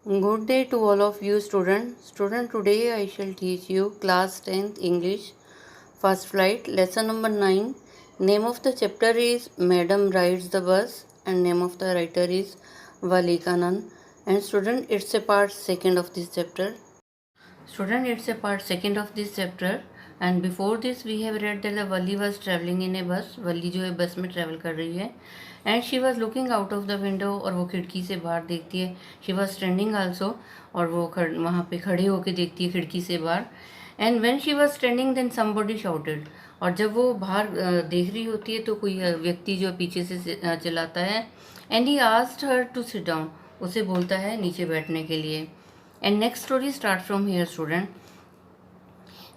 Good day to all of you students. Today I shall teach you class 10th English first flight lesson number 9. Name of the chapter is Madam Rides the Bus and name of the writer is Wali Kanan. And student, it's a part second of this chapter. And before this we have read that Wali was traveling in a bus. वली जो है बस में travel कर रही है and she was looking out of the window और वो खिड़की से बाहर देखती है. शी वॉज स्टैंडिंग आल्सो और वो वहाँ पे खड़े होके देखती है खिड़की से बाहर. And when she was standing then somebody shouted. और जब वो बाहर देख रही होती है तो कोई व्यक्ति जो पीछे से चिल्लाता है. And he asked her to sit down. उसे बोलता है नीचे बैठने के लिए. And next story start from here student.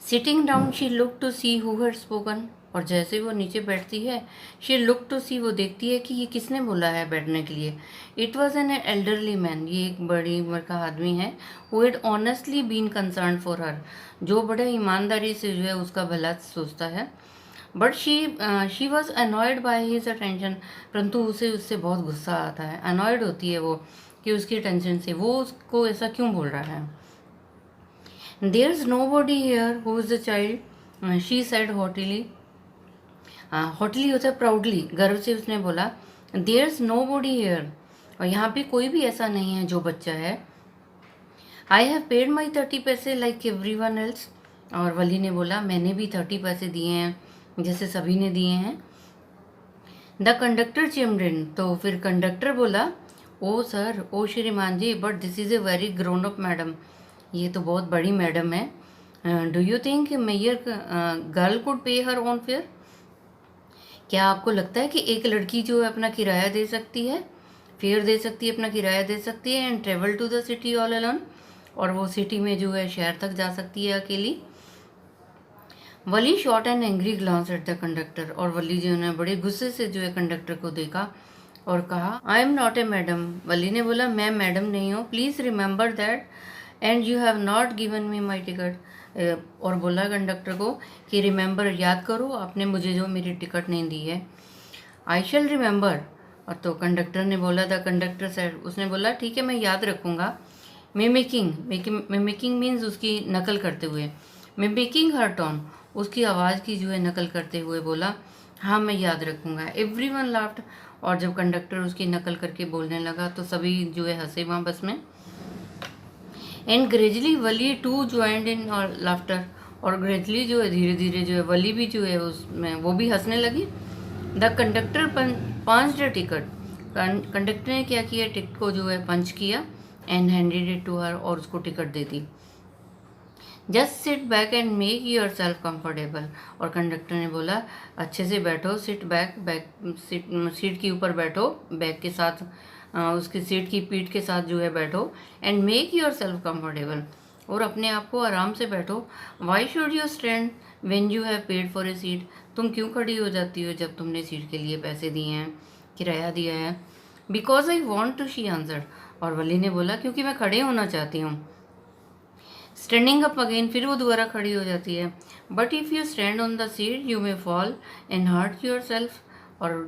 Sitting down she look to see who had spoken. और जैसे वो नीचे बैठती है शी लुक टू सी, वो देखती है कि ये किसने बोला है बैठने के लिए. It was an elderly man. ये एक बड़ी उम्र का आदमी है. Who had honestly been concern for her. जो बड़े ईमानदारी से जो है उसका भला सोचता है. But she was annoyed by his attention. परंतु उसे उससे बहुत गुस्सा आता है. अनॉयड होती है वो कि उसकी टेंशन से वो उसको ऐसा क्यों बोल रहा है. There is nobody here who is the child, she said haughtily. Haughtily होता है प्राउडली, गर्व से उसने बोला. There is nobody here. और यहाँ पे कोई भी ऐसा नहीं है जो बच्चा है. आई हैव पेड माई 30 पैसे लाइक एवरी वन एल्स. और वली ने बोला मैंने भी 30 पैसे दिए हैं जैसे सभी ने दिए हैं. The conductor chimed in. तो फिर कंडक्टर बोला ओ सर, ओ श्रीमान जी, but this is a very grown up madam. ये तो बहुत बड़ी मैडम है. Do you think mere girl could pay her own fair. क्या आपको लगता है कि एक लड़की जो है अपना किराया दे सकती है, फेयर दे सकती है, अपना किराया दे सकती है and travel to the city all alone. और वो सिटी में जो है शहर तक जा सकती है अकेली. Valli shot an angry glance at the conductor. और वली जो है बड़े गुस्से से जो है कंडक्टर को देखा और कहा I am not a madam. Valli ने बोला मैं मैडम नहीं हूँ. Please remember that and you have not given me my ticket. और बोला कंडक्टर को कि रिमेंबर, याद करो आपने मुझे जो मेरी टिकट नहीं दी है. आई शैल रिमेंबर. और तो कंडक्टर ने बोला, द कंडक्टर सेड, उसने बोला ठीक है मैं याद रखूँगा. मिमिकिंग मीन्स उसकी नकल करते हुए. मिमिकिंग हर टोन, उसकी आवाज़ की जो है नकल करते हुए बोला हाँ मैं याद रखूँगा. Every one laughed. और जब कंडक्टर उसकी नकल करके बोलने लगा तो सभी जो है हंसे वहाँ बस में. And gradually Valli too joined in और लाफ्टर. और ग्रेजुअली जो है धीरे धीरे जो है वली भी जो है उसमें वो भी हंसने लगी. The conductor punch the ticket. Conductor ने क्या किया, टिकट को जो है पंच किया and handed it to her. और उसको टिकट दे दी. Just sit back and make yourself comfortable. और कंडक्टर ने बोला अच्छे से बैठो, सिट बैक सीट के ऊपर बैठो, बैक के साथ उसकी सीट की पीठ के साथ जो है बैठो. And make yourself comfortable. और अपने आप को आराम से बैठो. Why should you stand when you have paid for a seat. तुम क्यों खड़ी हो जाती हो जब तुमने सीट के लिए पैसे दिए हैं, किराया दिया है. Because I want to, she answered. और वली ने बोला क्योंकि मैं खड़े होना चाहती हूँ. स्टैंडिंग अप अगेन, फिर वो दोबारा खड़ी हो जाती है. But if you stand on the seat you may fall and hurt yourself. और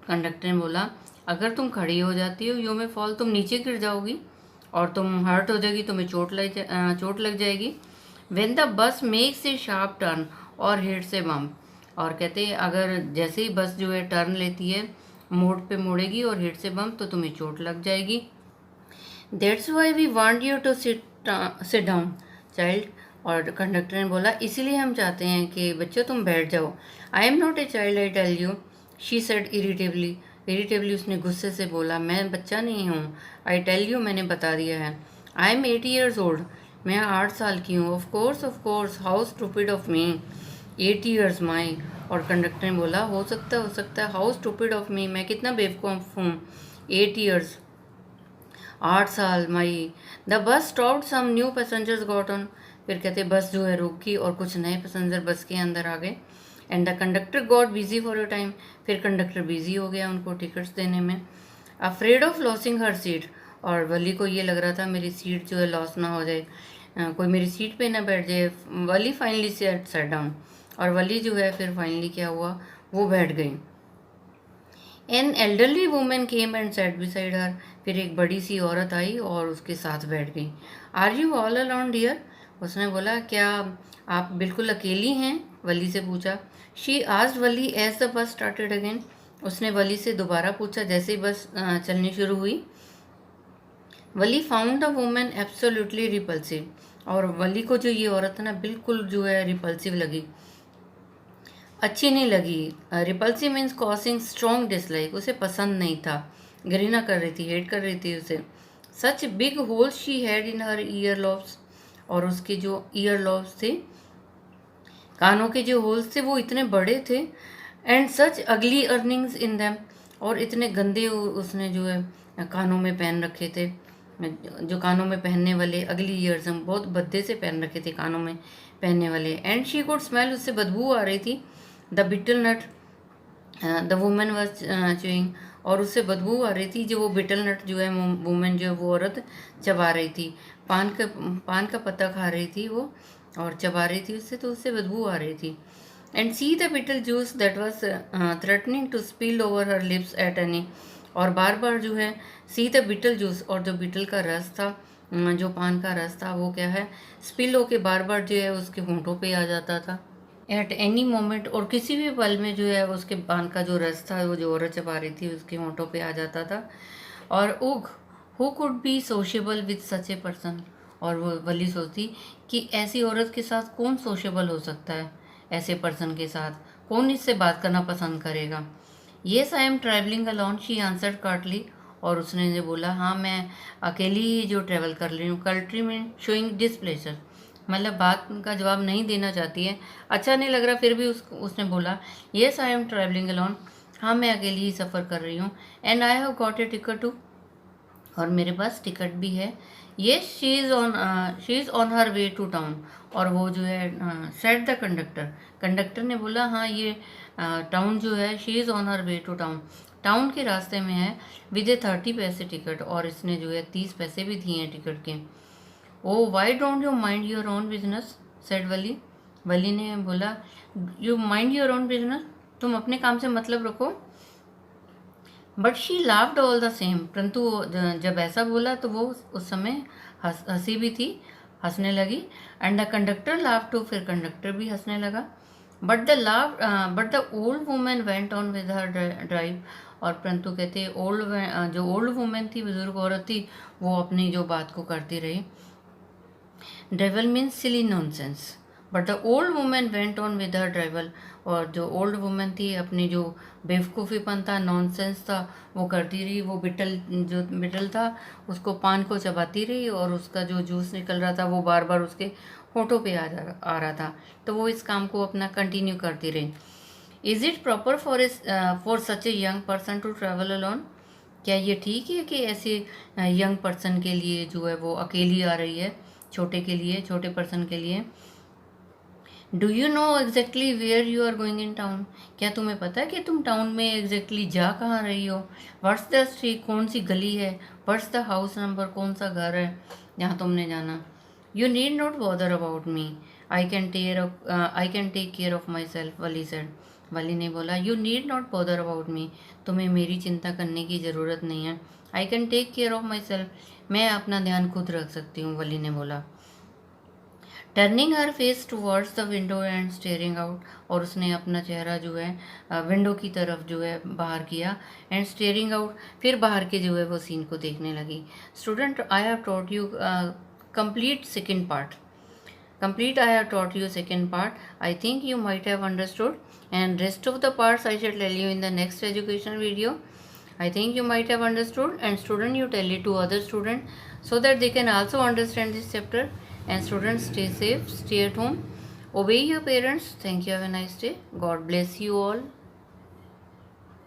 कंडक्टर ने बोला अगर तुम खड़ी हो जाती हो यू मे फॉल, तुम नीचे गिर जाओगी और तुम हर्ट हो जाएगी, तुम्हें चोट लग जाएगी. When the bus makes a sharp turn और हिट्स ए बम्प. और कहते हैं अगर जैसे ही बस जो है टर्न लेती है, मोड़ पे मोड़ेगी और हिट से बम्प, तो तुम्हें चोट लग जाएगी. That's why we want you to sit down child. और कंडक्टर ने बोला इसीलिए हम चाहते हैं कि बच्चों तुम बैठ जाओ. I am not a child I tell you, she said irritably उसने गुस्से से बोला मैं बच्चा नहीं हूँ. आई टेल यू, मैंने बता दिया है. आई एम 8 years ओल्ड, मैं 8 साल की हूँ. Of course how stupid of me. 8 years माई. और कंडक्टर ने बोला हो सकता है हाउ स्टूपिड ऑफ मी, मैं कितना बेवकूफ़ हूँ. 8 years, 8 साल माई. The bus stopped, some new passengers got on. फिर कहते बस जो है रुकी और कुछ नए पैसेंजर बस के अंदर आ गए. And the conductor got busy for a time. फिर कंडक्टर बिजी हो गया उनको टिकट्स देने में. Afraid of losing her seat. और वली को ये लग रहा था मेरी सीट जो है लॉस ना हो जाए, कोई मेरी सीट पे ना बैठ जाए. वली फाइनली सेट डाउन. और वली जो है फिर फाइनली क्या हुआ, वो बैठ गई. An elderly women came and set beside her, फिर एक बड़ी सी औरत आई और उसके साथ बैठ गई। Are you all alone dear, उसने बोला क्या आप बिल्कुल अकेली हैं, वली से पूछा। She asked Valli as the bus started again, उसने वली से दोबारा पूछा जैसे ही बस चलनी शुरू हुई। Valli found the women absolutely repulsive, और वली को जो ये औरत है ना बिल्कुल जो है रिपल्सिव लगी, अच्छी नहीं लगी। Repulsive means causing strong dislike, उसे पसंद नहीं था, घृणा कर रही थी, हेट कर रही थी उसे। Such big holes she had in her year lobes, और उसके जो ईयर लॉब्स थे, कानों के जो होल्स थे वो इतने बड़े थे। एंड सच अगली अर्निंग्स इन दैम, और इतने गंदे उसने जो है कानों में पहन रखे थे, जो कानों में पहनने वाले अगली ईयर्स हम बहुत भद्दे से पहन रखे थे कानों में पहनने वाले। एंड शी कुड स्मेल, उससे बदबू आ रही थी। The betel nut the woman was chewing, और उससे बदबू आ रही थी जो वो बिटल नट जो है वुमेन जो है वो औरत चबा रही थी, पान का पत्ता खा रही थी वो और चबा रही थी उससे, तो उससे बदबू आ रही थी। And see the betel juice that was threatening to spill over her lips at any, और बार बार जो है सी द बिटल जूस, और जो बिटल का रस था, जो पान का रस था वो क्या है स्पिल होके बार बार जो है उसके होंठों पे आ जाता था। एट एनी मोमेंट, और किसी भी पल में जो है उसके पान का जो रस था वो जो औरत चबा रही थी उसके होंठों पे आ जाता था। और उग who could be sociable with such a person, और वो वली सोचती कि ऐसी औरत के साथ कौन सोशेबल हो सकता है, ऐसे पर्सन के साथ कौन इससे बात करना पसंद करेगा। Yes I am travelling alone, she answered curtly, और उसने जो बोला हाँ मैं अकेली ही जो ट्रैवल कर रही हूँ। कंट्री में शोइंग डिसप्लेजर, मतलब बात का जवाब नहीं देना चाहती है, अच्छा नहीं लग रहा, फिर भी उसने बोला yes I am travelling alone, हाँ मैं अकेली ही सफ़र कर रही हूँ। And I have got a ticket too, और मेरे पास टिकट भी है। Yes she is on her way to town, और वो जो है सेट द कंडक्टर, कंडक्टर ने बोला हाँ ये टाउन जो है she is on her way to town, town के रास्ते में है, विद ए 30 पैसे टिकट, और इसने जो है 30 पैसे भी दिए हैं टिकट के। Oh why don't you mind your own business, said Valli, Valli ने बोला you mind your own business, तुम अपने काम से मतलब रखो। But she laughed all the same, परंतु जब ऐसा बोला तो वो उस समय हंसी भी थी, हंसने लगी। And the conductor laugh too, फिर कंडक्टर भी हंसने लगा। But the old woman went on with her drive, और परंतु कहते जो ओल्ड वुमेन थी, बुजुर्ग औरत थी, वो अपनी जो बात को करती रही। Drivel means silly nonsense, but the old woman went on with her drivel, और जो ओल्ड वुमेन थी अपनी जो बेवकूफ़ीपन था, नॉनसेंस था, वो करती रही। वो जो बिटल था उसको पान को चबाती रही, और उसका जो जूस निकल रहा था वो बार बार उसके होठों पे आ रहा था, तो वो इस काम को अपना कंटिन्यू करती रही। Is it proper for such a young person to travel alone, क्या ये ठीक है कि ऐसे यंग पर्सन के लिए जो है वो अकेली आ रही है, छोटे पर्सन के लिए। Do you know exactly where you are going in town, क्या तुम्हें पता है कि तुम टाउन में एग्जैक्टली जा कहाँ रही हो। व्हाट्स द स्ट्रीट, कौन सी गली है। व्हाट्स द हाउस नंबर, कौन सा घर है जहाँ तुमने जाना। You need not bother about me, I can take care of myself, Valli said, Valli ने बोला you need not bother about me, तुम्हें मेरी चिंता करने की ज़रूरत नहीं है। I can take care of myself, मैं अपना ध्यान खुद रख सकती हूँ, वली ने बोला। Turning her face towards the window and steering out, और उसने अपना चेहरा जो है विंडो की तरफ जो है बाहर किया, एंड स्टेयरिंग आउट, फिर बाहर के जो है वो सीन को देखने लगी। Student I have taught you complete second part, complete I have taught you second part. I think you might have understood, and rest of the parts I shall tell you in the next education video. I think you might have understood, and student you tell it to other student so that they can also understand this chapter. And students, stay safe, stay at home, obey your parents. Thank you, have a nice day, God bless you all.